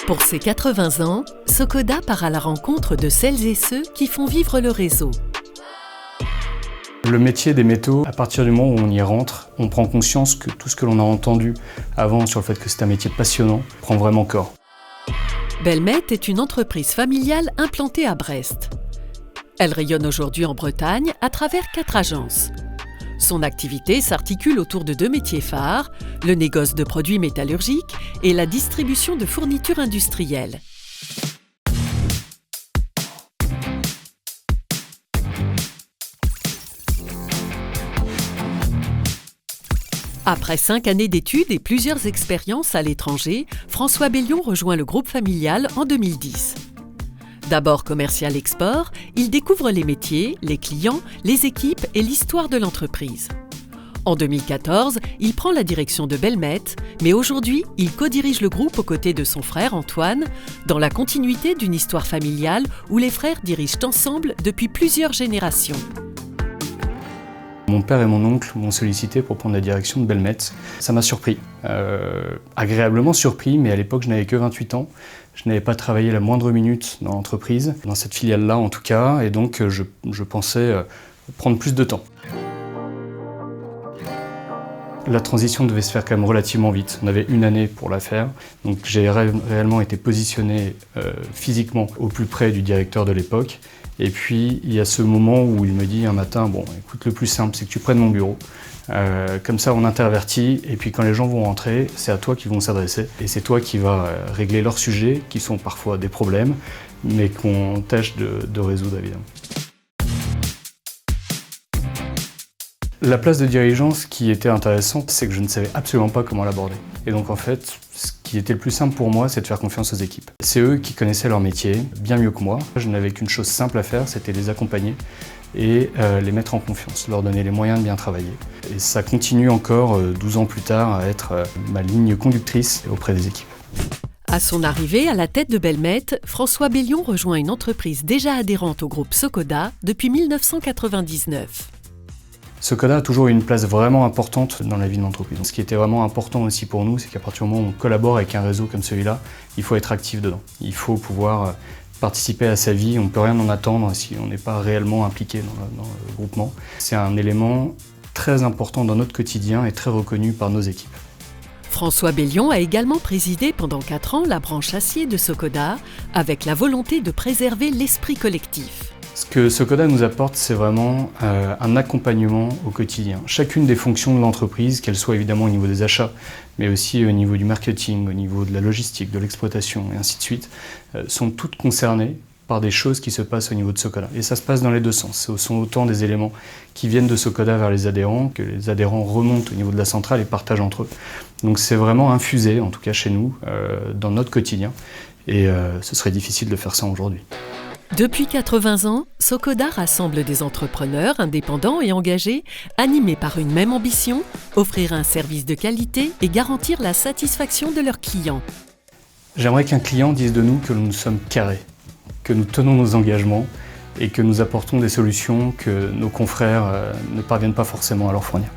Pour ses 80 ans, Socoda part à la rencontre de celles et ceux qui font vivre le réseau. Le métier des métaux, à partir du moment où on y rentre, on prend conscience que tout ce que l'on a entendu avant sur le fait que c'est un métier passionnant prend vraiment corps. Belmet est une entreprise familiale implantée à Brest. Elle rayonne aujourd'hui en Bretagne à travers 4 agences. Son activité s'articule autour de 2 métiers phares, le négoce de produits métallurgiques et la distribution de fournitures industrielles. Après 5 années d'études et plusieurs expériences à l'étranger, François Bellion rejoint le groupe familial en 2010. D'abord commercial export, il découvre les métiers, les clients, les équipes et l'histoire de l'entreprise. En 2014, il prend la direction de Belmet, mais aujourd'hui, il co-dirige le groupe aux côtés de son frère Antoine, dans la continuité d'une histoire familiale où les frères dirigent ensemble depuis plusieurs générations. Mon père et mon oncle m'ont sollicité pour prendre la direction de Belmet. Ça m'a surpris, agréablement surpris, mais à l'époque je n'avais que 28 ans. Je n'avais pas travaillé la moindre minute dans l'entreprise, dans cette filiale-là en tout cas, et donc je pensais prendre plus de temps. La transition devait se faire quand même relativement vite. On avait 1 année pour la faire, donc j'ai réellement été positionné physiquement au plus près du directeur de l'époque. Et puis il y a ce moment où il me dit un matin, bon écoute, le plus simple c'est que tu prennes mon bureau, comme ça on intervertit, et puis quand les gens vont rentrer, c'est à toi qu'ils vont s'adresser, et c'est toi qui vas régler leurs sujets, qui sont parfois des problèmes, mais qu'on tâche de résoudre évidemment. La place de dirigeant, ce qui était intéressant, c'est que je ne savais absolument pas comment l'aborder. Et donc en fait, ce qui était le plus simple pour moi, c'est de faire confiance aux équipes. C'est eux qui connaissaient leur métier bien mieux que moi. Je n'avais qu'une chose simple à faire, c'était les accompagner et les mettre en confiance, leur donner les moyens de bien travailler. Et ça continue encore 12 ans plus tard à être ma ligne conductrice auprès des équipes. À son arrivée à la tête de Belmet, François Bellion rejoint une entreprise déjà adhérente au groupe Socoda depuis 1999. Socoda a toujours eu une place vraiment importante dans la vie de l'entreprise. Ce qui était vraiment important aussi pour nous, c'est qu'à partir du moment où on collabore avec un réseau comme celui-là, il faut être actif dedans. Il faut pouvoir participer à sa vie, on ne peut rien en attendre si on n'est pas réellement impliqué dans le groupement. C'est un élément très important dans notre quotidien et très reconnu par nos équipes. François Bellion a également présidé pendant 4 ans la branche acier de Socoda, avec la volonté de préserver l'esprit collectif. Ce que Socoda nous apporte, c'est vraiment un accompagnement au quotidien. Chacune des fonctions de l'entreprise, qu'elles soient évidemment au niveau des achats, mais aussi au niveau du marketing, au niveau de la logistique, de l'exploitation et ainsi de suite, sont toutes concernées par des choses qui se passent au niveau de Socoda. Et ça se passe dans les 2 sens. Ce sont autant des éléments qui viennent de Socoda vers les adhérents, que les adhérents remontent au niveau de la centrale et partagent entre eux. Donc c'est vraiment infusé, en tout cas chez nous, dans notre quotidien. Et ce serait difficile de faire ça aujourd'hui. Depuis 80 ans, Socoda rassemble des entrepreneurs indépendants et engagés, animés par une même ambition, offrir un service de qualité et garantir la satisfaction de leurs clients. J'aimerais qu'un client dise de nous que nous sommes carrés, que nous tenons nos engagements et que nous apportons des solutions que nos confrères ne parviennent pas forcément à leur fournir.